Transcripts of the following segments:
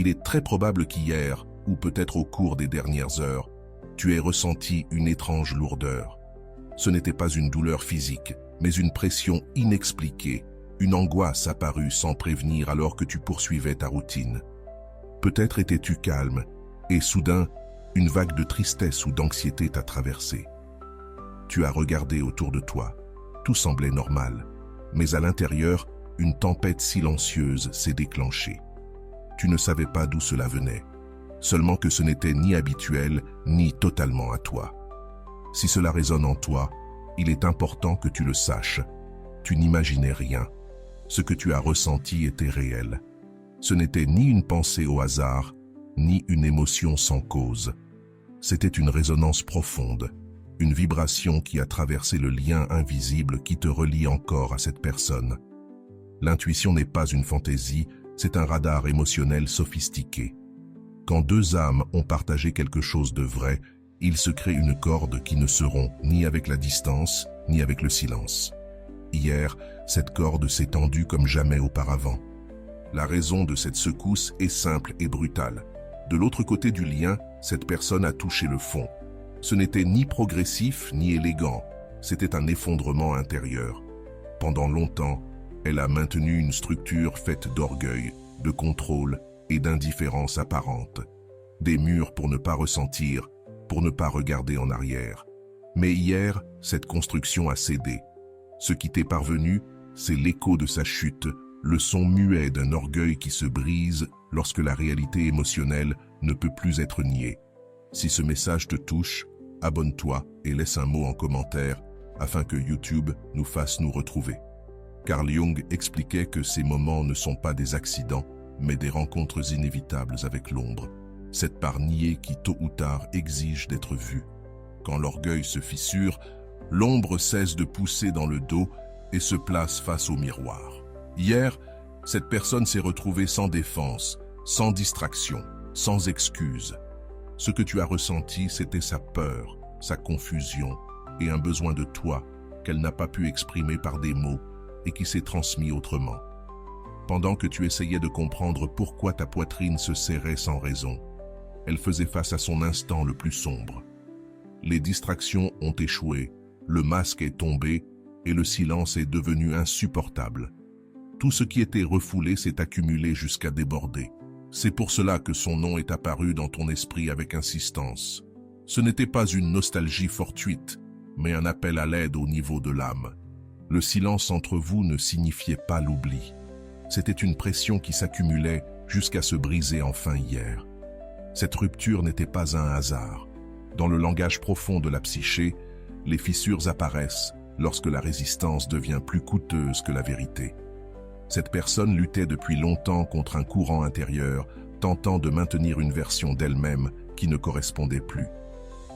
Il est très probable qu'hier, ou peut-être au cours des dernières heures, tu aies ressenti une étrange lourdeur. Ce n'était pas une douleur physique, mais une pression inexpliquée, une angoisse apparue sans prévenir alors que tu poursuivais ta routine. Peut-être étais-tu calme, et soudain, une vague de tristesse ou d'anxiété t'a traversé. Tu as regardé autour de toi. Tout semblait normal, mais à l'intérieur, une tempête silencieuse s'est déclenchée. Tu ne savais pas d'où cela venait, seulement que ce n'était ni habituel, ni totalement à toi. Si cela résonne en toi, il est important que tu le saches. Tu n'imaginais rien. Ce que tu as ressenti était réel. Ce n'était ni une pensée au hasard, ni une émotion sans cause. C'était une résonance profonde, une vibration qui a traversé le lien invisible qui te relie encore à cette personne. L'intuition n'est pas une fantaisie, c'est un radar émotionnel sophistiqué. Quand deux âmes ont partagé quelque chose de vrai, il se crée une corde qui ne se rompt ni avec la distance, ni avec le silence. Hier, cette corde s'est tendue comme jamais auparavant. La raison de cette secousse est simple et brutale. De l'autre côté du lien, cette personne a touché le fond. Ce n'était ni progressif ni élégant, c'était un effondrement intérieur. Pendant longtemps, elle a maintenu une structure faite d'orgueil, de contrôle et d'indifférence apparente. Des murs pour ne pas ressentir, pour ne pas regarder en arrière. Mais hier, cette construction a cédé. Ce qui t'est parvenu, c'est l'écho de sa chute, le son muet d'un orgueil qui se brise lorsque la réalité émotionnelle ne peut plus être niée. Si ce message te touche, abonne-toi et laisse un mot en commentaire afin que YouTube nous fasse nous retrouver. Carl Jung expliquait que ces moments ne sont pas des accidents, mais des rencontres inévitables avec l'ombre. Cette part niée qui tôt ou tard exige d'être vue. Quand l'orgueil se fissure, l'ombre cesse de pousser dans le dos et se place face au miroir. Hier, cette personne s'est retrouvée sans défense, sans distraction, sans excuse. Ce que tu as ressenti, c'était sa peur, sa confusion et un besoin de toi qu'elle n'a pas pu exprimer par des mots et qui s'est transmis autrement. Pendant que tu essayais de comprendre pourquoi ta poitrine se serrait sans raison, elle faisait face à son instant le plus sombre. Les distractions ont échoué, le masque est tombé et le silence est devenu insupportable. Tout ce qui était refoulé s'est accumulé jusqu'à déborder. C'est pour cela que son nom est apparu dans ton esprit avec insistance. Ce n'était pas une nostalgie fortuite, mais un appel à l'aide au niveau de l'âme. Le silence entre vous ne signifiait pas l'oubli. C'était une pression qui s'accumulait jusqu'à se briser enfin hier. Cette rupture n'était pas un hasard. Dans le langage profond de la psyché, les fissures apparaissent lorsque la résistance devient plus coûteuse que la vérité. Cette personne luttait depuis longtemps contre un courant intérieur, tentant de maintenir une version d'elle-même qui ne correspondait plus.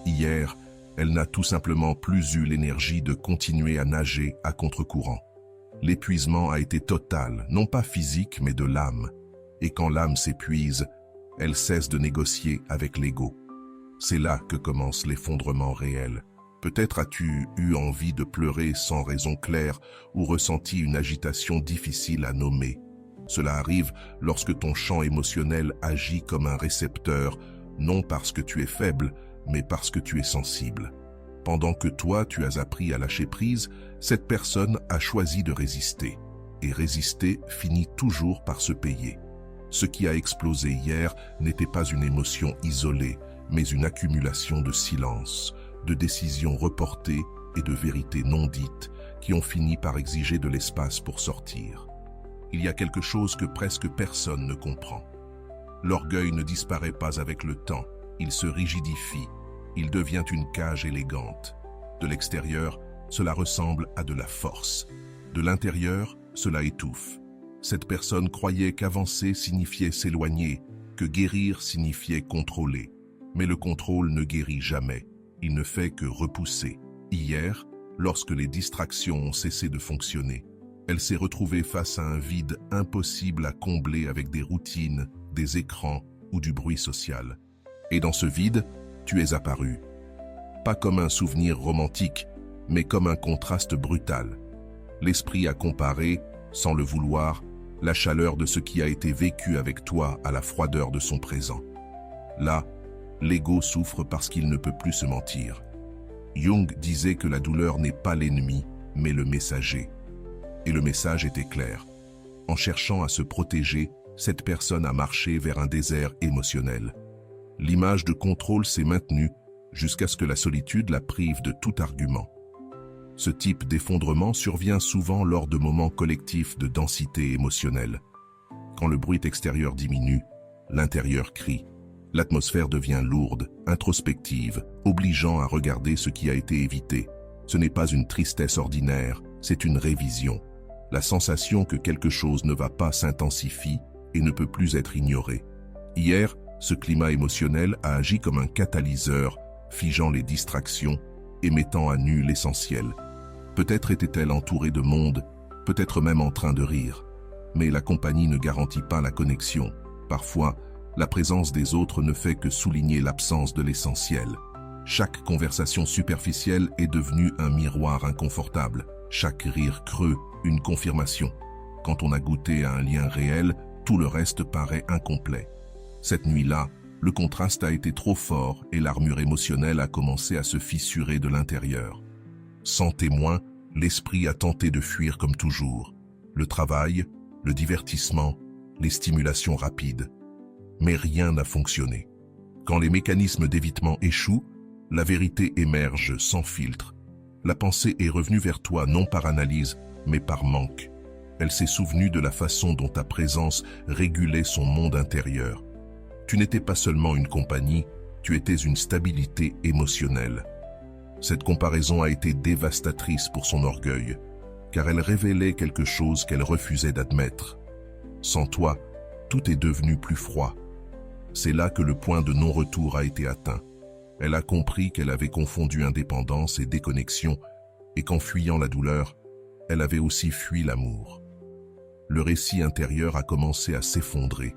Hier, elle n'a tout simplement plus eu l'énergie de continuer à nager à contre-courant. L'épuisement a été total, non pas physique mais de l'âme. Et quand l'âme s'épuise, elle cesse de négocier avec l'ego. C'est là que commence l'effondrement réel. Peut-être as-tu eu envie de pleurer sans raison claire ou ressenti une agitation difficile à nommer. Cela arrive lorsque ton champ émotionnel agit comme un récepteur, non parce que tu es faible, mais parce que tu es sensible. Pendant que toi, tu as appris à lâcher prise, cette personne a choisi de résister. Et résister finit toujours par se payer. Ce qui a explosé hier n'était pas une émotion isolée, mais une accumulation de silence, de décisions reportées et de vérités non dites qui ont fini par exiger de l'espace pour sortir. Il y a quelque chose que presque personne ne comprend. L'orgueil ne disparaît pas avec le temps, il se rigidifie, il devient une cage élégante. De l'extérieur, cela ressemble à de la force. De l'intérieur, cela étouffe. Cette personne croyait qu'avancer signifiait s'éloigner, que guérir signifiait contrôler. Mais le contrôle ne guérit jamais. Il ne fait que repousser. Hier, lorsque les distractions ont cessé de fonctionner, elle s'est retrouvée face à un vide impossible à combler avec des routines, des écrans ou du bruit social. Et dans ce vide, tu es apparu. Pas comme un souvenir romantique, mais comme un contraste brutal. L'esprit a comparé, sans le vouloir, la chaleur de ce qui a été vécu avec toi à la froideur de son présent. Là, l'ego souffre parce qu'il ne peut plus se mentir. Jung disait que la douleur n'est pas l'ennemi, mais le messager. Et le message était clair. En cherchant à se protéger, cette personne a marché vers un désert émotionnel. L'image de contrôle s'est maintenue jusqu'à ce que la solitude la prive de tout argument. Ce type d'effondrement survient souvent lors de moments collectifs de densité émotionnelle. Quand le bruit extérieur diminue, l'intérieur crie. L'atmosphère devient lourde, introspective, obligeant à regarder ce qui a été évité. Ce n'est pas une tristesse ordinaire, c'est une révision. La sensation que quelque chose ne va pas s'intensifie et ne peut plus être ignoré. Hier, ce climat émotionnel a agi comme un catalyseur, figeant les distractions et mettant à nu l'essentiel. Peut-être était-elle entourée de monde, peut-être même en train de rire. Mais la compagnie ne garantit pas la connexion. Parfois, la présence des autres ne fait que souligner l'absence de l'essentiel. Chaque conversation superficielle est devenue un miroir inconfortable. Chaque rire creux, une confirmation. Quand on a goûté à un lien réel, tout le reste paraît incomplet. Cette nuit-là, le contraste a été trop fort et l'armure émotionnelle a commencé à se fissurer de l'intérieur. Sans témoin, l'esprit a tenté de fuir comme toujours. Le travail, le divertissement, les stimulations rapides. Mais rien n'a fonctionné. Quand les mécanismes d'évitement échouent, la vérité émerge sans filtre. La pensée est revenue vers toi non par analyse, mais par manque. Elle s'est souvenue de la façon dont ta présence régulait son monde intérieur. Tu n'étais pas seulement une compagnie, tu étais une stabilité émotionnelle. Cette comparaison a été dévastatrice pour son orgueil, car elle révélait quelque chose qu'elle refusait d'admettre. Sans toi, tout est devenu plus froid. C'est là que le point de non-retour a été atteint. Elle a compris qu'elle avait confondu indépendance et déconnexion, et qu'en fuyant la douleur, elle avait aussi fui l'amour. Le récit intérieur a commencé à s'effondrer.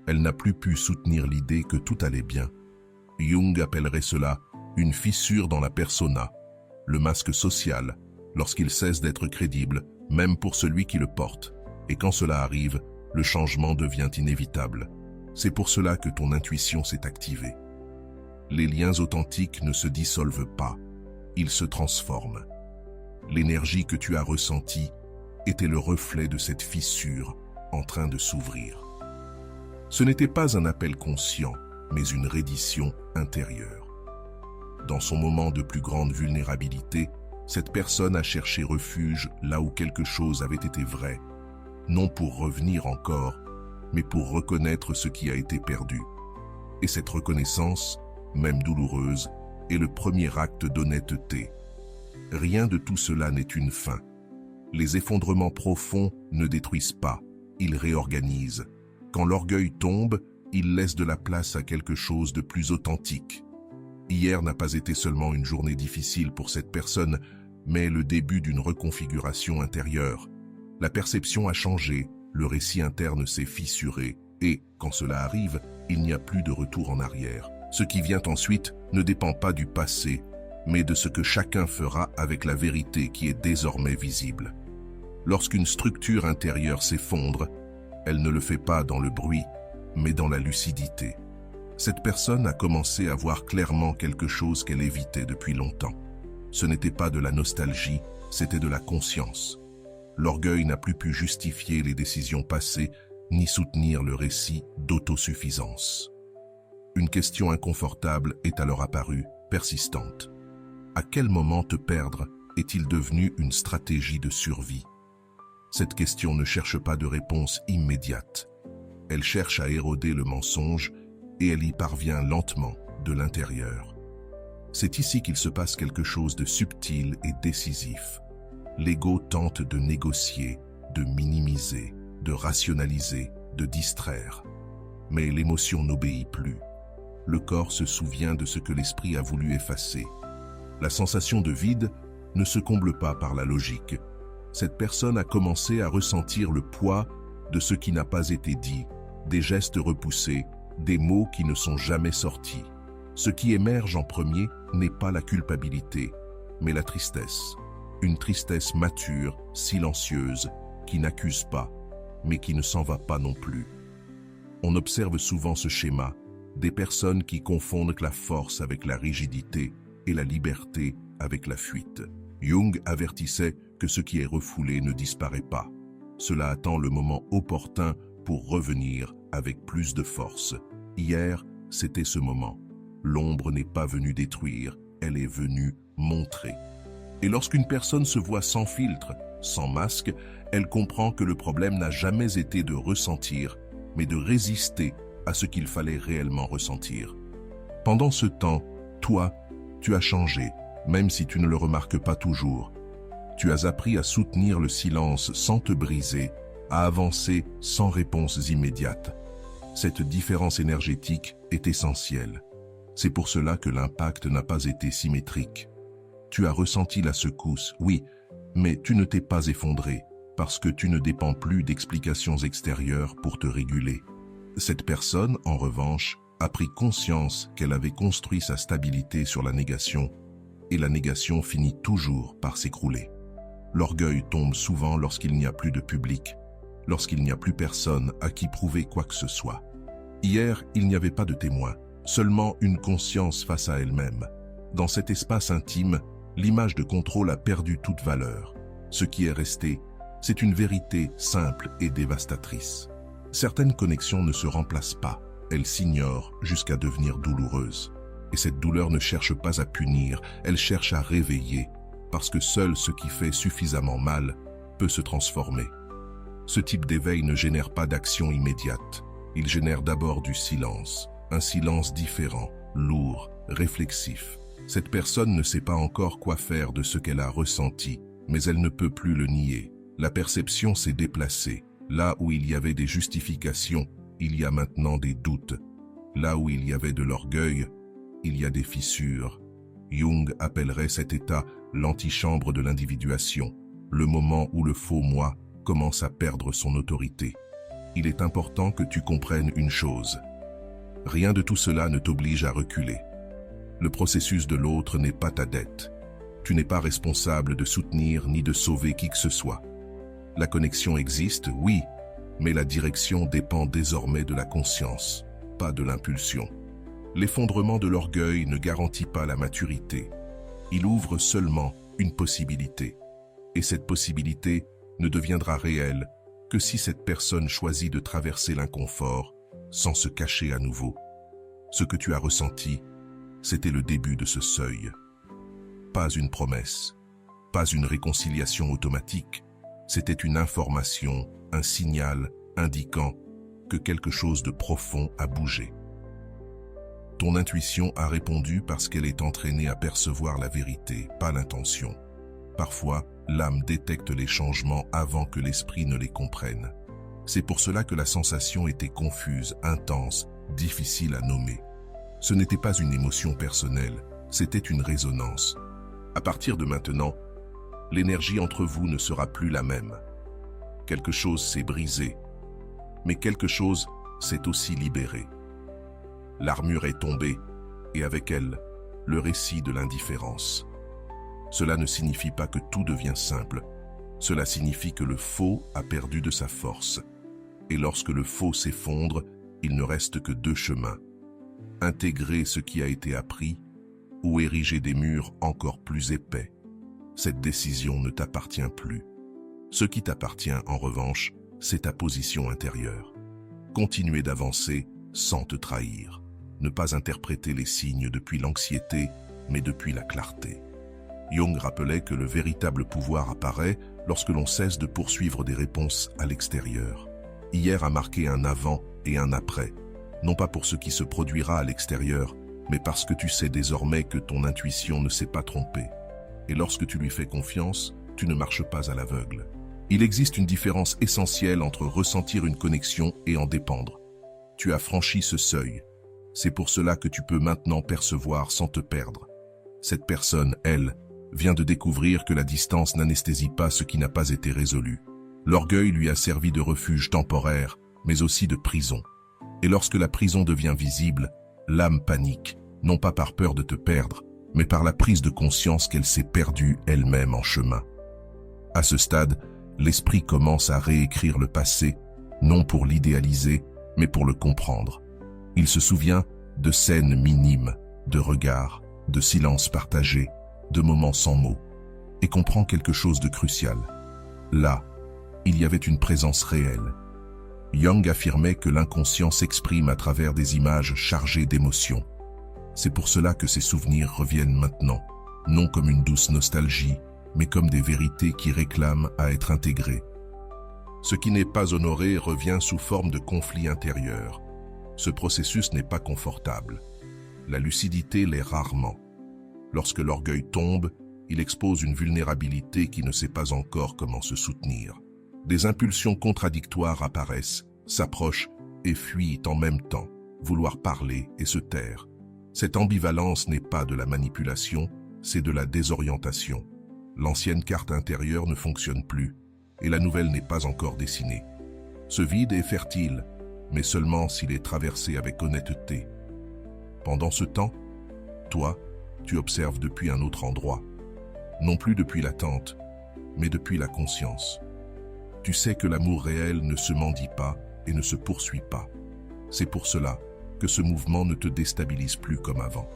Elle n'a plus pu soutenir l'idée que tout allait bien. Jung appellerait cela une fissure dans la persona, le masque social, lorsqu'il cesse d'être crédible, même pour celui qui le porte. Et quand cela arrive, le changement devient inévitable. C'est pour cela que ton intuition s'est activée. Les liens authentiques ne se dissolvent pas, ils se transforment. L'énergie que tu as ressentie était le reflet de cette fissure en train de s'ouvrir. Ce n'était pas un appel conscient, mais une reddition intérieure. Dans son moment de plus grande vulnérabilité, cette personne a cherché refuge là où quelque chose avait été vrai, non pour revenir encore, mais pour reconnaître ce qui a été perdu. Et cette reconnaissance, même douloureuse, est le premier acte d'honnêteté. Rien de tout cela n'est une fin. Les effondrements profonds ne détruisent pas, ils réorganisent. Quand l'orgueil tombe, il laisse de la place à quelque chose de plus authentique. Hier n'a pas été seulement une journée difficile pour cette personne, mais le début d'une reconfiguration intérieure. La perception a changé, le récit interne s'est fissuré, et, quand cela arrive, il n'y a plus de retour en arrière. Ce qui vient ensuite ne dépend pas du passé, mais de ce que chacun fera avec la vérité qui est désormais visible. Lorsqu'une structure intérieure s'effondre, elle ne le fait pas dans le bruit, mais dans la lucidité. Cette personne a commencé à voir clairement quelque chose qu'elle évitait depuis longtemps. Ce n'était pas de la nostalgie, c'était de la conscience. L'orgueil n'a plus pu justifier les décisions passées, ni soutenir le récit d'autosuffisance. Une question inconfortable est alors apparue, persistante. À quel moment te perdre est-il devenu une stratégie de survie? Cette question ne cherche pas de réponse immédiate. Elle cherche à éroder le mensonge et elle y parvient lentement, de l'intérieur. C'est ici qu'il se passe quelque chose de subtil et décisif. L'ego tente de négocier, de minimiser, de rationaliser, de distraire. Mais l'émotion n'obéit plus. Le corps se souvient de ce que l'esprit a voulu effacer. La sensation de vide ne se comble pas par la logique. Cette personne a commencé à ressentir le poids de ce qui n'a pas été dit, des gestes repoussés, des mots qui ne sont jamais sortis. Ce qui émerge en premier n'est pas la culpabilité, mais la tristesse. Une tristesse mature, silencieuse, qui n'accuse pas, mais qui ne s'en va pas non plus. On observe souvent ce schéma, des personnes qui confondent la force avec la rigidité et la liberté avec la fuite. Jung avertissait que ce qui est refoulé ne disparaît pas. Cela attend le moment opportun pour revenir avec plus de force. Hier, c'était ce moment. L'ombre n'est pas venue détruire, elle est venue montrer. Et lorsqu'une personne se voit sans filtre, sans masque, elle comprend que le problème n'a jamais été de ressentir, mais de résister à ce qu'il fallait réellement ressentir. Pendant ce temps, toi, tu as changé, même si tu ne le remarques pas toujours. Tu as appris à soutenir le silence sans te briser, à avancer sans réponse immédiate. Cette différence énergétique est essentielle. C'est pour cela que l'impact n'a pas été symétrique. Tu as ressenti la secousse, oui, mais tu ne t'es pas effondré, parce que tu ne dépends plus d'explications extérieures pour te réguler. Cette personne, en revanche, a pris conscience qu'elle avait construit sa stabilité sur la négation, et la négation finit toujours par s'écrouler. L'orgueil tombe souvent lorsqu'il n'y a plus de public, lorsqu'il n'y a plus personne à qui prouver quoi que ce soit. Hier, il n'y avait pas de témoin, seulement une conscience face à elle-même. Dans cet espace intime, l'image de contrôle a perdu toute valeur. Ce qui est resté, c'est une vérité simple et dévastatrice. Certaines connexions ne se remplacent pas, elles s'ignorent jusqu'à devenir douloureuses. Et cette douleur ne cherche pas à punir, elle cherche à réveiller, parce que seul ce qui fait suffisamment mal peut se transformer. Ce type d'éveil ne génère pas d'action immédiate, il génère d'abord du silence, un silence différent, lourd, réflexif. Cette personne ne sait pas encore quoi faire de ce qu'elle a ressenti, mais elle ne peut plus le nier. La perception s'est déplacée. Là où il y avait des justifications, il y a maintenant des doutes. Là où il y avait de l'orgueil, il y a des fissures. Jung appellerait cet état l'antichambre de l'individuation, le moment où le faux moi commence à perdre son autorité. Il est important que tu comprennes une chose. Rien de tout cela ne t'oblige à reculer. Le processus de l'autre n'est pas ta dette. Tu n'es pas responsable de soutenir ni de sauver qui que ce soit. La connexion existe, oui, mais la direction dépend désormais de la conscience, pas de l'impulsion. L'effondrement de l'orgueil ne garantit pas la maturité. Il ouvre seulement une possibilité. Et cette possibilité ne deviendra réelle que si cette personne choisit de traverser l'inconfort sans se cacher à nouveau. Ce que tu as ressenti, c'était le début de ce seuil. Pas une promesse, pas une réconciliation automatique. C'était une information, un signal indiquant que quelque chose de profond a bougé. Ton intuition a répondu parce qu'elle est entraînée à percevoir la vérité, pas l'intention. Parfois, l'âme détecte les changements avant que l'esprit ne les comprenne. C'est pour cela que la sensation était confuse, intense, difficile à nommer. Ce n'était pas une émotion personnelle, c'était une résonance. À partir de maintenant, l'énergie entre vous ne sera plus la même. Quelque chose s'est brisé, mais quelque chose s'est aussi libéré. L'armure est tombée, et avec elle, le récit de l'indifférence. Cela ne signifie pas que tout devient simple. Cela signifie que le faux a perdu de sa force. Et lorsque le faux s'effondre, il ne reste que deux chemins. Intégrer ce qui a été appris ou ériger des murs encore plus épais. Cette décision ne t'appartient plus. Ce qui t'appartient, en revanche, c'est ta position intérieure. Continuer d'avancer sans te trahir. Ne pas interpréter les signes depuis l'anxiété, mais depuis la clarté. Jung rappelait que le véritable pouvoir apparaît lorsque l'on cesse de poursuivre des réponses à l'extérieur. Hier a marqué un avant et un après, non pas pour ce qui se produira à l'extérieur, mais parce que tu sais désormais que ton intuition ne s'est pas trompée. Et lorsque tu lui fais confiance, tu ne marches pas à l'aveugle. Il existe une différence essentielle entre ressentir une connexion et en dépendre. Tu as franchi ce seuil. C'est pour cela que tu peux maintenant percevoir sans te perdre. Cette personne, elle, vient de découvrir que la distance n'anesthésie pas ce qui n'a pas été résolu. L'orgueil lui a servi de refuge temporaire, mais aussi de prison. Et lorsque la prison devient visible, l'âme panique, non pas par peur de te perdre, mais par la prise de conscience qu'elle s'est perdue elle-même en chemin. À ce stade, l'esprit commence à réécrire le passé non pour l'idéaliser, mais pour le comprendre. Il se souvient de scènes minimes, de regards, de silences partagés, de moments sans mots, et comprend quelque chose de crucial. Là, il y avait une présence réelle. Jung affirmait que l'inconscient s'exprime à travers des images chargées d'émotions. C'est pour cela que ces souvenirs reviennent maintenant, non comme une douce nostalgie, mais comme des vérités qui réclament à être intégrées. Ce qui n'est pas honoré revient sous forme de conflit intérieur. Ce processus n'est pas confortable. La lucidité l'est rarement. Lorsque l'orgueil tombe, il expose une vulnérabilité qui ne sait pas encore comment se soutenir. Des impulsions contradictoires apparaissent, s'approchent et fuient en même temps, vouloir parler et se taire. Cette ambivalence n'est pas de la manipulation, c'est de la désorientation. L'ancienne carte intérieure ne fonctionne plus, et la nouvelle n'est pas encore dessinée. Ce vide est fertile, mais seulement s'il est traversé avec honnêteté. Pendant ce temps, toi, tu observes depuis un autre endroit, non plus depuis l'attente, mais depuis la conscience. Tu sais que l'amour réel ne se mendie pas et ne se poursuit pas. C'est pour cela que ce mouvement ne te déstabilise plus comme avant.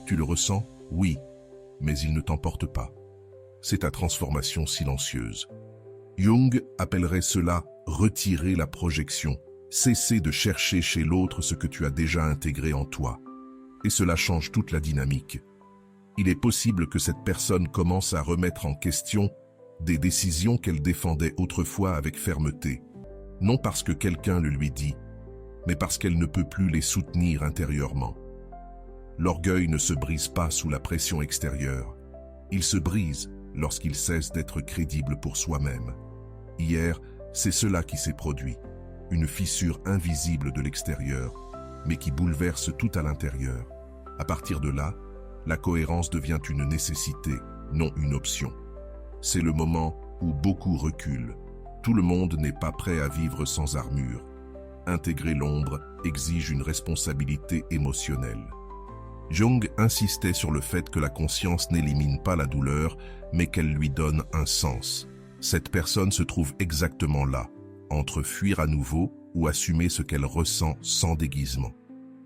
Tu le ressens, oui, mais il ne t'emporte pas. C'est ta transformation silencieuse. Jung appellerait cela retirer la projection, cesser de chercher chez l'autre ce que tu as déjà intégré en toi. Et cela change toute la dynamique. Il est possible que cette personne commence à remettre en question des décisions qu'elle défendait autrefois avec fermeté, non parce que quelqu'un le lui dit, mais parce qu'elle ne peut plus les soutenir intérieurement. L'orgueil ne se brise pas sous la pression extérieure. Il se brise lorsqu'il cesse d'être crédible pour soi-même. Hier, c'est cela qui s'est produit, une fissure invisible de l'extérieur, mais qui bouleverse tout à l'intérieur. À partir de là, la cohérence devient une nécessité, non une option. C'est le moment où beaucoup reculent. Tout le monde n'est pas prêt à vivre sans armure. Intégrer l'ombre exige une responsabilité émotionnelle. Jung insistait sur le fait que la conscience n'élimine pas la douleur, mais qu'elle lui donne un sens. Cette personne se trouve exactement là, entre fuir à nouveau ou assumer ce qu'elle ressent sans déguisement.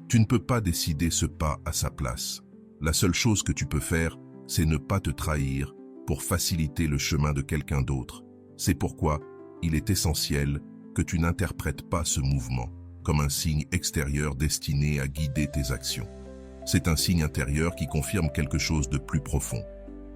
Tu ne peux pas décider ce pas à sa place. La seule chose que tu peux faire, c'est ne pas te trahir pour faciliter le chemin de quelqu'un d'autre. C'est pourquoi il est essentiel que tu n'interprètes pas ce mouvement comme un signe extérieur destiné à guider tes actions. C'est un signe intérieur qui confirme quelque chose de plus profond.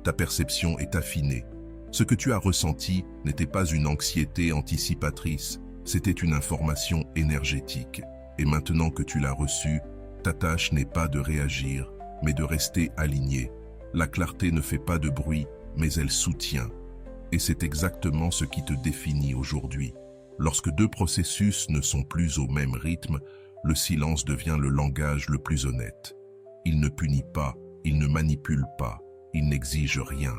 Ta perception est affinée. Ce que tu as ressenti n'était pas une anxiété anticipatrice, c'était une information énergétique. Et maintenant que tu l'as reçue, ta tâche n'est pas de réagir, mais de rester aligné. La clarté ne fait pas de bruit, mais elle soutient. Et c'est exactement ce qui te définit aujourd'hui. Lorsque deux processus ne sont plus au même rythme, le silence devient le langage le plus honnête. Il ne punit pas, il ne manipule pas, il n'exige rien.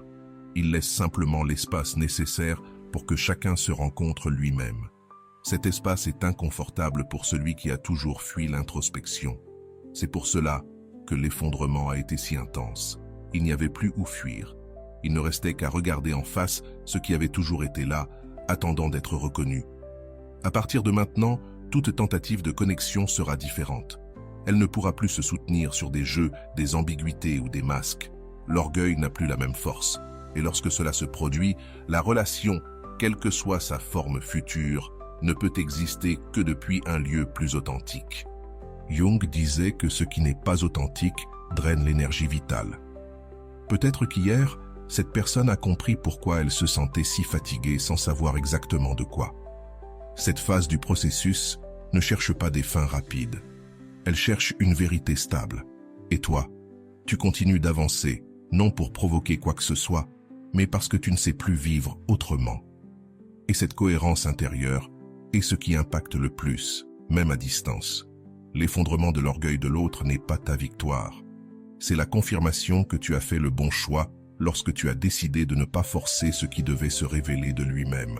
Il laisse simplement l'espace nécessaire pour que chacun se rencontre lui-même. Cet espace est inconfortable pour celui qui a toujours fui l'introspection. C'est pour cela que l'effondrement a été si intense. Il n'y avait plus où fuir. Il ne restait qu'à regarder en face ce qui avait toujours été là, attendant d'être reconnu. À partir de maintenant, toute tentative de connexion sera différente. Elle ne pourra plus se soutenir sur des jeux, des ambiguïtés ou des masques. L'orgueil n'a plus la même force. Et lorsque cela se produit, la relation, quelle que soit sa forme future, ne peut exister que depuis un lieu plus authentique. Jung disait que ce qui n'est pas authentique draine l'énergie vitale. Peut-être qu'hier, cette personne a compris pourquoi elle se sentait si fatiguée sans savoir exactement de quoi. Cette phase du processus ne cherche pas des fins rapides. Elle cherche une vérité stable. Et toi, tu continues d'avancer, non pour provoquer quoi que ce soit, mais parce que tu ne sais plus vivre autrement. Et cette cohérence intérieure est ce qui impacte le plus, même à distance. L'effondrement de l'orgueil de l'autre n'est pas ta victoire. C'est la confirmation que tu as fait le bon choix lorsque tu as décidé de ne pas forcer ce qui devait se révéler de lui-même.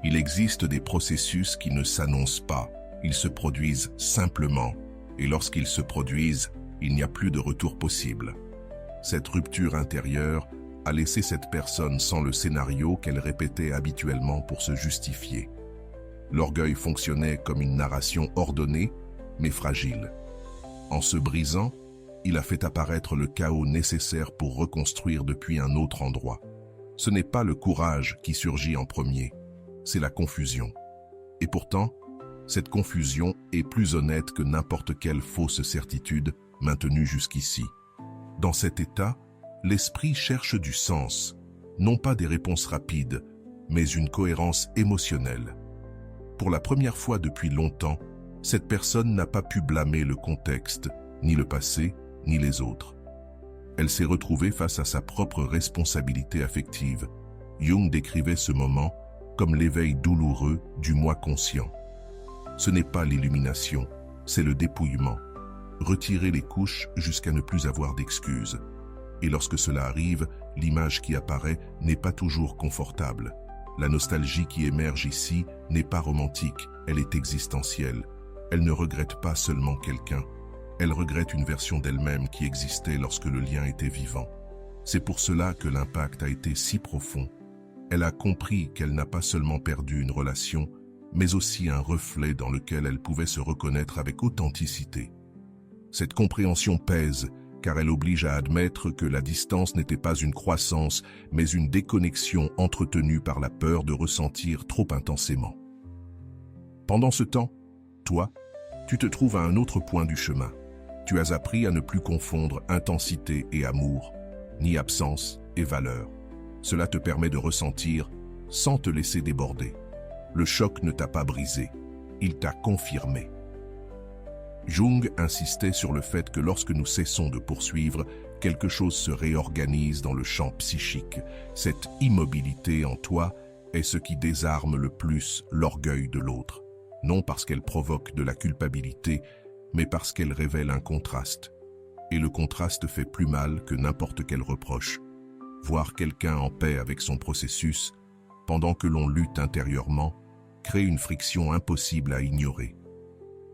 Il existe des processus qui ne s'annoncent pas, ils se produisent simplement, et lorsqu'ils se produisent, il n'y a plus de retour possible. Cette rupture intérieure a laissé cette personne sans le scénario qu'elle répétait habituellement pour se justifier. L'orgueil fonctionnait comme une narration ordonnée, mais fragile. En se brisant, il a fait apparaître le chaos nécessaire pour reconstruire depuis un autre endroit. Ce n'est pas le courage qui surgit en premier, c'est la confusion. Et pourtant, cette confusion est plus honnête que n'importe quelle fausse certitude maintenue jusqu'ici. Dans cet état, l'esprit cherche du sens, non pas des réponses rapides, mais une cohérence émotionnelle. Pour la première fois depuis longtemps, cette personne n'a pas pu blâmer le contexte, ni le passé, ni les autres. Elle s'est retrouvée face à sa propre responsabilité affective. Jung décrivait ce moment comme l'éveil douloureux du moi conscient. Ce n'est pas l'illumination, c'est le dépouillement. Retirer les couches jusqu'à ne plus avoir d'excuses. Et lorsque cela arrive, l'image qui apparaît n'est pas toujours confortable. La nostalgie qui émerge ici n'est pas romantique, elle est existentielle. Elle ne regrette pas seulement quelqu'un, elle regrette une version d'elle-même qui existait lorsque le lien était vivant. C'est pour cela que l'impact a été si profond. Elle a compris qu'elle n'a pas seulement perdu une relation, mais aussi un reflet dans lequel elle pouvait se reconnaître avec authenticité. Cette compréhension pèse, car elle oblige à admettre que la distance n'était pas une croissance, mais une déconnexion entretenue par la peur de ressentir trop intensément. Pendant ce temps, toi, tu te trouves à un autre point du chemin. Tu as appris à ne plus confondre intensité et amour, ni absence et valeur. Cela te permet de ressentir sans te laisser déborder. Le choc ne t'a pas brisé, il t'a confirmé. Jung insistait sur le fait que lorsque nous cessons de poursuivre, quelque chose se réorganise dans le champ psychique. Cette immobilité en toi est ce qui désarme le plus l'orgueil de l'autre. Non parce qu'elle provoque de la culpabilité, mais parce qu'elle révèle un contraste. Et le contraste fait plus mal que n'importe quel reproche. Voir quelqu'un en paix avec son processus, pendant que l'on lutte intérieurement, crée une friction impossible à ignorer.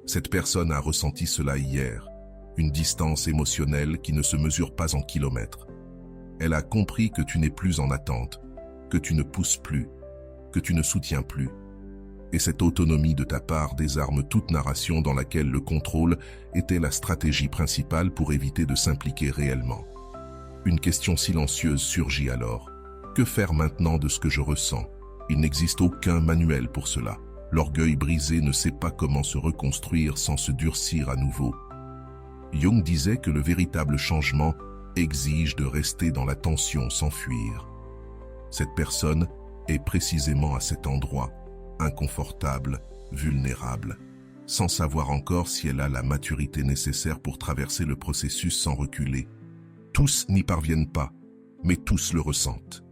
Cette personne a ressenti cela hier, une distance émotionnelle qui ne se mesure pas en kilomètres. Elle a compris que tu n'es plus en attente, que tu ne pousses plus, que tu ne soutiens plus. Et cette autonomie de ta part désarme toute narration dans laquelle le contrôle était la stratégie principale pour éviter de s'impliquer réellement. Une question silencieuse surgit alors. Que faire maintenant de ce que je ressens? Il n'existe aucun manuel pour cela. L'orgueil brisé ne sait pas comment se reconstruire sans se durcir à nouveau. Jung disait que le véritable changement exige de rester dans la tension sans fuir. Cette personne est précisément à cet endroit, inconfortable, vulnérable, sans savoir encore si elle a la maturité nécessaire pour traverser le processus sans reculer. Tous n'y parviennent pas, mais tous le ressentent.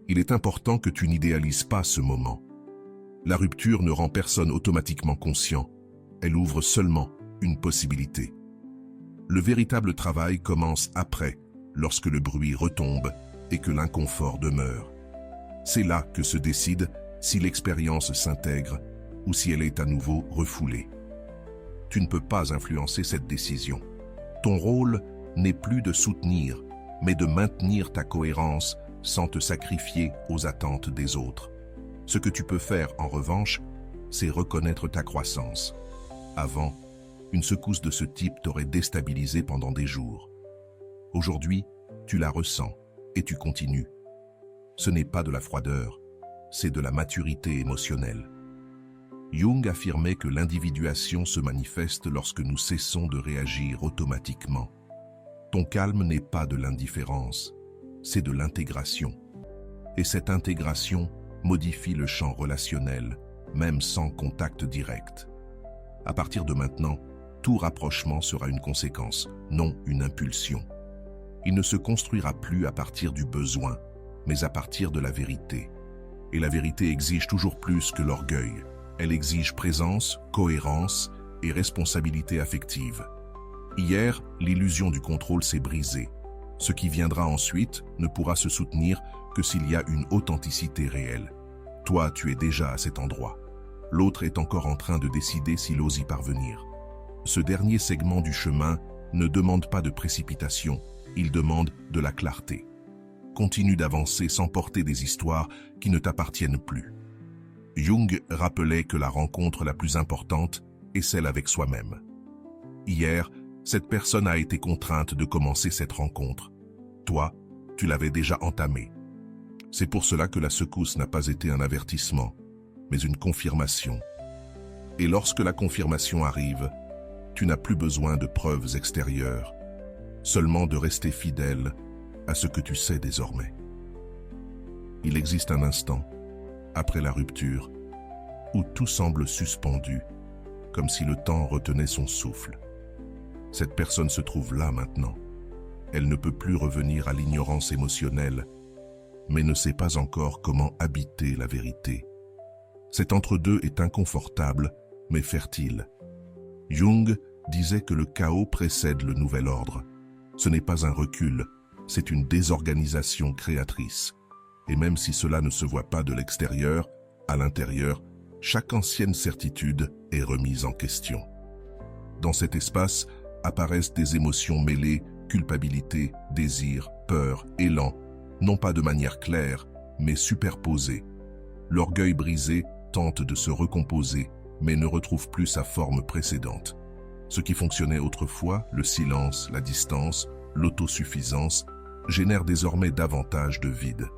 Il est important que tu n'idéalises pas ce moment. La rupture ne rend personne automatiquement conscient, elle ouvre seulement une possibilité. Le véritable travail commence après, lorsque le bruit retombe et que l'inconfort demeure. C'est là que se décide si l'expérience s'intègre ou si elle est à nouveau refoulée. Tu ne peux pas influencer cette décision. Ton rôle n'est plus de soutenir, mais de maintenir ta cohérence sans te sacrifier aux attentes des autres. Ce que tu peux faire, en revanche, c'est reconnaître ta croissance. Avant, une secousse de ce type t'aurait déstabilisé pendant des jours. Aujourd'hui, tu la ressens et tu continues. Ce n'est pas de la froideur, c'est de la maturité émotionnelle. Jung affirmait que l'individuation se manifeste lorsque nous cessons de réagir automatiquement. Ton calme n'est pas de l'indifférence, c'est de l'intégration. Et cette intégration modifie le champ relationnel, même sans contact direct. À partir de maintenant, tout rapprochement sera une conséquence, non une impulsion. Il ne se construira plus à partir du besoin, mais à partir de la vérité. Et la vérité exige toujours plus que l'orgueil. Elle exige présence, cohérence et responsabilité affective. Hier, l'illusion du contrôle s'est brisée. Ce qui viendra ensuite ne pourra se soutenir que s'il y a une authenticité réelle. Toi, tu es déjà à cet endroit. L'autre est encore en train de décider s'il ose y parvenir. Ce dernier segment du chemin ne demande pas de précipitation, il demande de la clarté. Continue d'avancer sans porter des histoires qui ne t'appartiennent plus. Jung rappelait que la rencontre la plus importante est celle avec soi-même. Hier, cette personne a été contrainte de commencer cette rencontre. Toi, tu l'avais déjà entamée. C'est pour cela que la secousse n'a pas été un avertissement, mais une confirmation. Et lorsque la confirmation arrive, tu n'as plus besoin de preuves extérieures, seulement de rester fidèle à ce que tu sais désormais. Il existe un instant, après la rupture, où tout semble suspendu, comme si le temps retenait son souffle. Cette personne se trouve là maintenant. Elle ne peut plus revenir à l'ignorance émotionnelle, mais ne sait pas encore comment habiter la vérité. Cet entre-deux est inconfortable, mais fertile. Jung disait que le chaos précède le nouvel ordre. Ce n'est pas un recul, c'est une désorganisation créatrice. Et même si cela ne se voit pas de l'extérieur, à l'intérieur, chaque ancienne certitude est remise en question. Dans cet espace apparaissent des émotions mêlées, culpabilité, désir, peur, élan, non pas de manière claire, mais superposée. L'orgueil brisé tente de se recomposer, mais ne retrouve plus sa forme précédente. Ce qui fonctionnait autrefois, le silence, la distance, l'autosuffisance, génère désormais davantage de vide.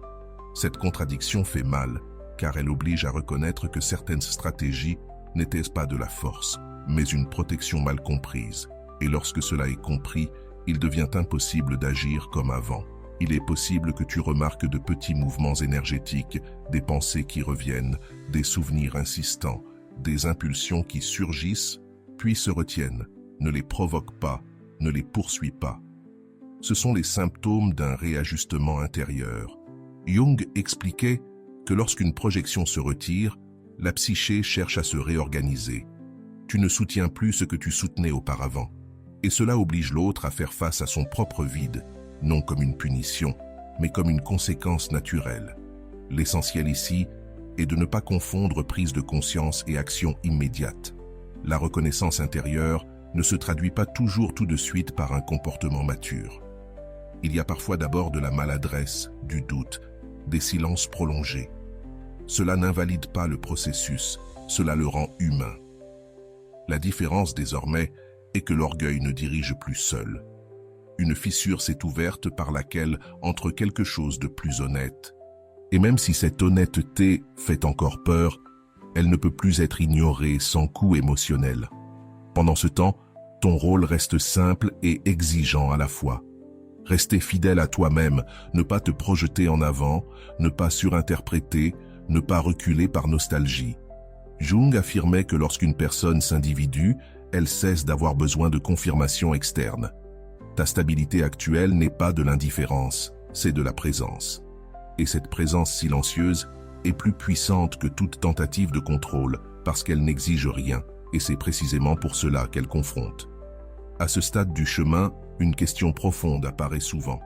Cette contradiction fait mal, car elle oblige à reconnaître que certaines stratégies n'étaient pas de la force, mais une protection mal comprise. Et lorsque cela est compris, il devient impossible d'agir comme avant. Il est possible que tu remarques de petits mouvements énergétiques, des pensées qui reviennent, des souvenirs insistants, des impulsions qui surgissent, puis se retiennent. Ne les provoque pas, ne les poursuis pas. Ce sont les symptômes d'un réajustement intérieur. Jung expliquait que lorsqu'une projection se retire, la psyché cherche à se réorganiser. Tu ne soutiens plus ce que tu soutenais auparavant. Et cela oblige l'autre à faire face à son propre vide, non comme une punition, mais comme une conséquence naturelle. L'essentiel ici est de ne pas confondre prise de conscience et action immédiate. La reconnaissance intérieure ne se traduit pas toujours tout de suite par un comportement mature. Il y a parfois d'abord de la maladresse, du doute, des silences prolongés. Cela n'invalide pas le processus, cela le rend humain. La différence désormais est que l'orgueil ne dirige plus seul. Une fissure s'est ouverte par laquelle entre quelque chose de plus honnête. Et même si cette honnêteté fait encore peur, elle ne peut plus être ignorée sans coup émotionnel. Pendant ce temps, ton rôle reste simple et exigeant à la fois. Rester fidèle à toi-même, ne pas te projeter en avant, ne pas surinterpréter, ne pas reculer par nostalgie. Jung affirmait que lorsqu'une personne s'individue, elle cesse d'avoir besoin de confirmation externe. Ta stabilité actuelle n'est pas de l'indifférence, c'est de la présence. Et cette présence silencieuse est plus puissante que toute tentative de contrôle parce qu'elle n'exige rien, et c'est précisément pour cela qu'elle confronte. À ce stade du chemin, une question profonde apparaît souvent.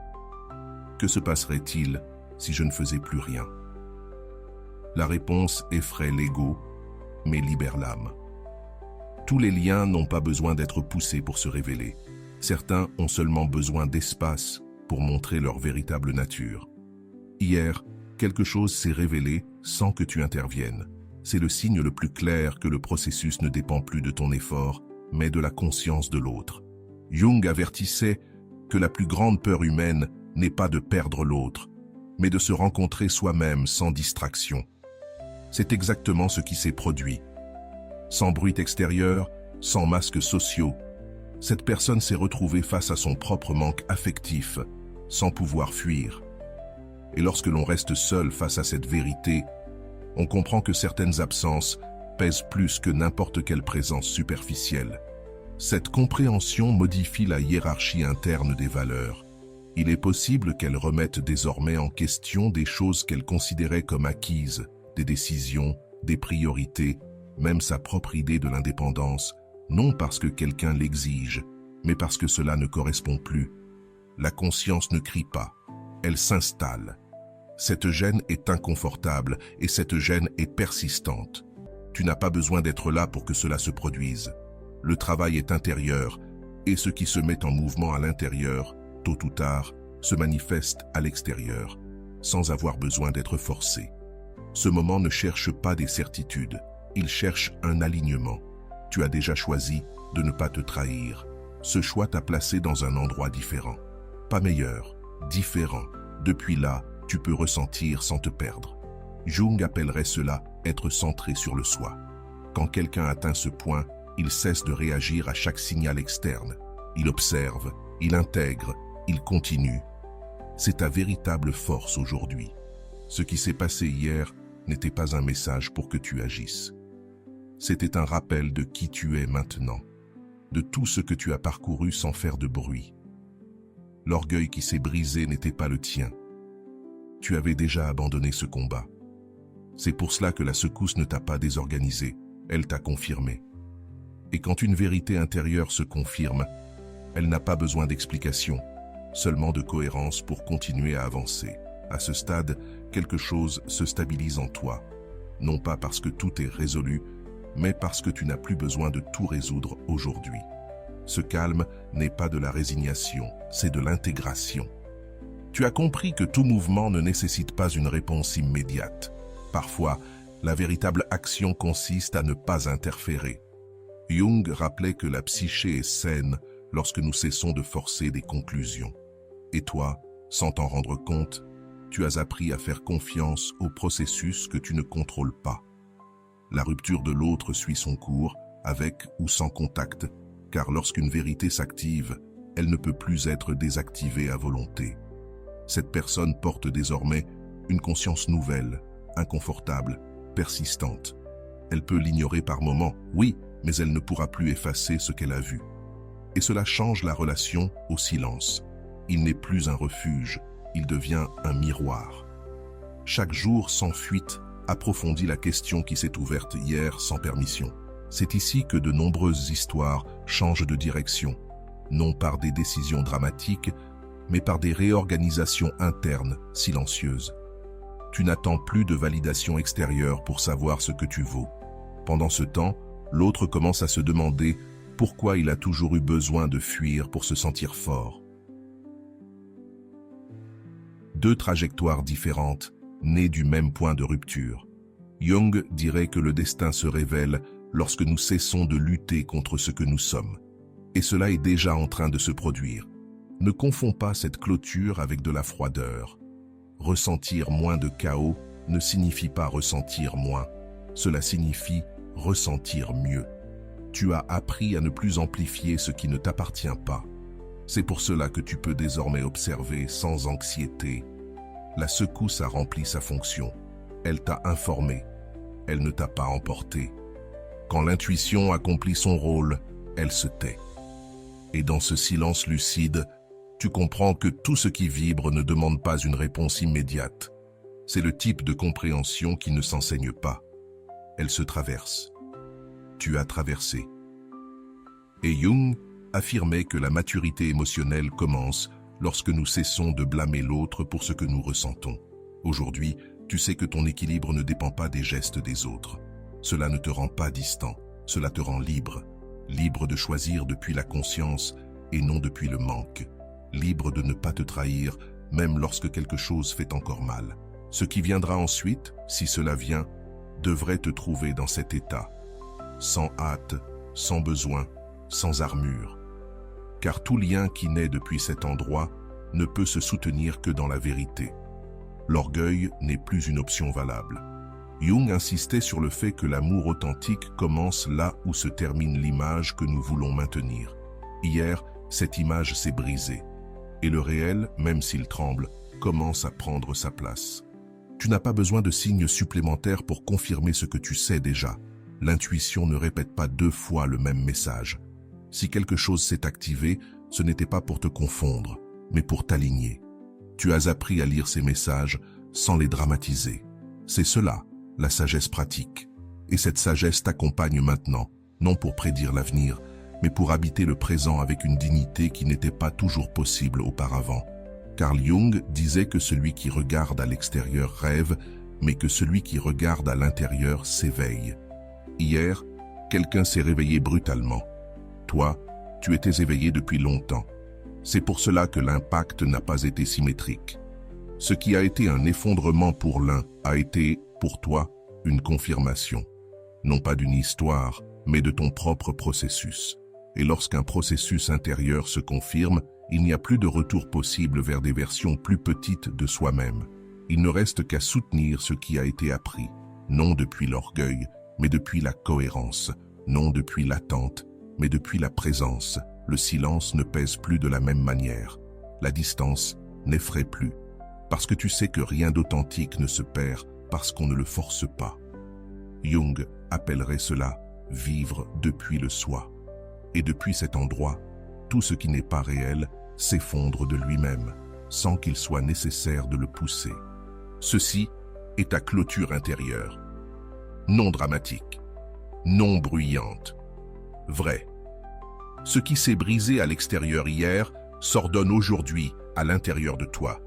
Que se passerait-il si je ne faisais plus rien? La réponse effraie l'ego, mais libère l'âme. Tous les liens n'ont pas besoin d'être poussés pour se révéler. Certains ont seulement besoin d'espace pour montrer leur véritable nature. Hier, quelque chose s'est révélé sans que tu interviennes. C'est le signe le plus clair que le processus ne dépend plus de ton effort, mais de la conscience de l'autre. Jung avertissait que la plus grande peur humaine n'est pas de perdre l'autre, mais de se rencontrer soi-même sans distraction. C'est exactement ce qui s'est produit. Sans bruit extérieur, sans masques sociaux, cette personne s'est retrouvée face à son propre manque affectif, sans pouvoir fuir. Et lorsque l'on reste seul face à cette vérité, on comprend que certaines absences pèsent plus que n'importe quelle présence superficielle. Cette compréhension modifie la hiérarchie interne des valeurs. Il est possible qu'elle remette désormais en question des choses qu'elle considérait comme acquises, des décisions, des priorités, même sa propre idée de l'indépendance, non parce que quelqu'un l'exige, mais parce que cela ne correspond plus. La conscience ne crie pas, elle s'installe. Cette gêne est inconfortable et cette gêne est persistante. Tu n'as pas besoin d'être là pour que cela se produise. Le travail est intérieur et ce qui se met en mouvement à l'intérieur, tôt ou tard, se manifeste à l'extérieur, sans avoir besoin d'être forcé. Ce moment ne cherche pas des certitudes, il cherche un alignement. Tu as déjà choisi de ne pas te trahir. Ce choix t'a placé dans un endroit différent. Pas meilleur, différent. Depuis là, tu peux ressentir sans te perdre. Jung appellerait cela être centré sur le soi. Quand quelqu'un atteint ce point, il cesse de réagir à chaque signal externe. Il observe, il intègre, il continue. C'est ta véritable force aujourd'hui. Ce qui s'est passé hier n'était pas un message pour que tu agisses. C'était un rappel de qui tu es maintenant, de tout ce que tu as parcouru sans faire de bruit. L'orgueil qui s'est brisé n'était pas le tien. Tu avais déjà abandonné ce combat. C'est pour cela que la secousse ne t'a pas désorganisé, elle t'a confirmé. Et quand une vérité intérieure se confirme, elle n'a pas besoin d'explication, seulement de cohérence pour continuer à avancer. À ce stade, quelque chose se stabilise en toi, non pas parce que tout est résolu, mais parce que tu n'as plus besoin de tout résoudre aujourd'hui. Ce calme n'est pas de la résignation, c'est de l'intégration. Tu as compris que tout mouvement ne nécessite pas une réponse immédiate. Parfois, la véritable action consiste à ne pas interférer. Jung rappelait que la psyché est saine lorsque nous cessons de forcer des conclusions. Et toi, sans t'en rendre compte, tu as appris à faire confiance au processus que tu ne contrôles pas. La rupture de l'autre suit son cours, avec ou sans contact, car lorsqu'une vérité s'active, elle ne peut plus être désactivée à volonté. Cette personne porte désormais une conscience nouvelle, inconfortable, persistante. Elle peut l'ignorer par moments, oui, mais elle ne pourra plus effacer ce qu'elle a vu. Et cela change la relation au silence. Il n'est plus un refuge, il devient un miroir. Chaque jour sans fuite approfondit la question qui s'est ouverte hier sans permission. C'est ici que de nombreuses histoires changent de direction, non par des décisions dramatiques, mais par des réorganisations internes silencieuses. Tu n'attends plus de validation extérieure pour savoir ce que tu vaux. Pendant ce temps, l'autre commence à se demander pourquoi il a toujours eu besoin de fuir pour se sentir fort. Deux trajectoires différentes, nées du même point de rupture. Jung dirait que le destin se révèle lorsque nous cessons de lutter contre ce que nous sommes. Et cela est déjà en train de se produire. Ne confonds pas cette clôture avec de la froideur. Ressentir moins de chaos ne signifie pas ressentir moins. Cela signifie ressentir mieux. Tu as appris à ne plus amplifier ce qui ne t'appartient pas. C'est pour cela que tu peux désormais observer sans anxiété. La secousse a rempli sa fonction. Elle t'a informé. Elle ne t'a pas emporté. Quand l'intuition accomplit son rôle, elle se tait. Et dans ce silence lucide, tu comprends que tout ce qui vibre ne demande pas une réponse immédiate. C'est le type de compréhension qui ne s'enseigne pas. Elle se traverse. Tu as traversé. Et Jung affirmait que la maturité émotionnelle commence lorsque nous cessons de blâmer l'autre pour ce que nous ressentons. Aujourd'hui, tu sais que ton équilibre ne dépend pas des gestes des autres. Cela ne te rend pas distant, cela te rend libre. Libre de choisir depuis la conscience et non depuis le manque. Libre de ne pas te trahir, même lorsque quelque chose fait encore mal. Ce qui viendra ensuite, si cela vient, devrait te trouver dans cet état. Sans hâte, sans besoin, sans armure. Car tout lien qui naît depuis cet endroit ne peut se soutenir que dans la vérité. L'orgueil n'est plus une option valable. Jung insistait sur le fait que l'amour authentique commence là où se termine l'image que nous voulons maintenir. Hier, cette image s'est brisée. Et le réel, même s'il tremble, commence à prendre sa place. Tu n'as pas besoin de signes supplémentaires pour confirmer ce que tu sais déjà. L'intuition ne répète pas 2 fois le même message. Si quelque chose s'est activé, ce n'était pas pour te confondre, mais pour t'aligner. Tu as appris à lire ces messages sans les dramatiser. C'est cela, la sagesse pratique. Et cette sagesse t'accompagne maintenant, non pour prédire l'avenir, mais pour habiter le présent avec une dignité qui n'était pas toujours possible auparavant. Carl Jung disait que celui qui regarde à l'extérieur rêve, mais que celui qui regarde à l'intérieur s'éveille. Hier, quelqu'un s'est réveillé brutalement. Toi, tu étais éveillé depuis longtemps. C'est pour cela que l'impact n'a pas été symétrique. Ce qui a été un effondrement pour l'un a été pour toi, une confirmation. Non pas d'une histoire, mais de ton propre processus. Et lorsqu'un processus intérieur se confirme, il n'y a plus de retour possible vers des versions plus petites de soi-même. Il ne reste qu'à soutenir ce qui a été appris, non depuis l'orgueil, mais depuis la cohérence, non depuis l'attente, mais depuis la présence. Le silence ne pèse plus de la même manière. La distance n'effraie plus, parce que tu sais que rien d'authentique ne se perd parce qu'on ne le force pas. Jung appellerait cela « vivre depuis le soi ». Et depuis cet endroit, tout ce qui n'est pas réel s'effondre de lui-même, sans qu'il soit nécessaire de le pousser. Ceci est ta clôture intérieure. Non dramatique, non bruyante, vrai. Ce qui s'est brisé à l'extérieur hier s'ordonne aujourd'hui à l'intérieur de toi.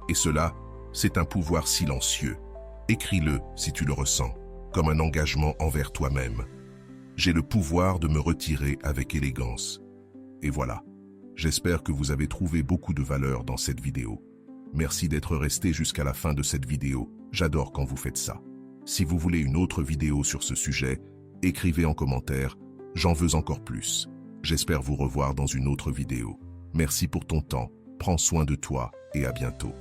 Et cela, c'est un pouvoir silencieux. Écris-le si tu le ressens, comme un engagement envers toi-même. J'ai le pouvoir de me retirer avec élégance. Et voilà, j'espère que vous avez trouvé beaucoup de valeur dans cette vidéo. Merci d'être resté jusqu'à la fin de cette vidéo, j'adore quand vous faites ça. Si vous voulez une autre vidéo sur ce sujet, écrivez en commentaire, j'en veux encore plus. J'espère vous revoir dans une autre vidéo. Merci pour ton temps, prends soin de toi et à bientôt.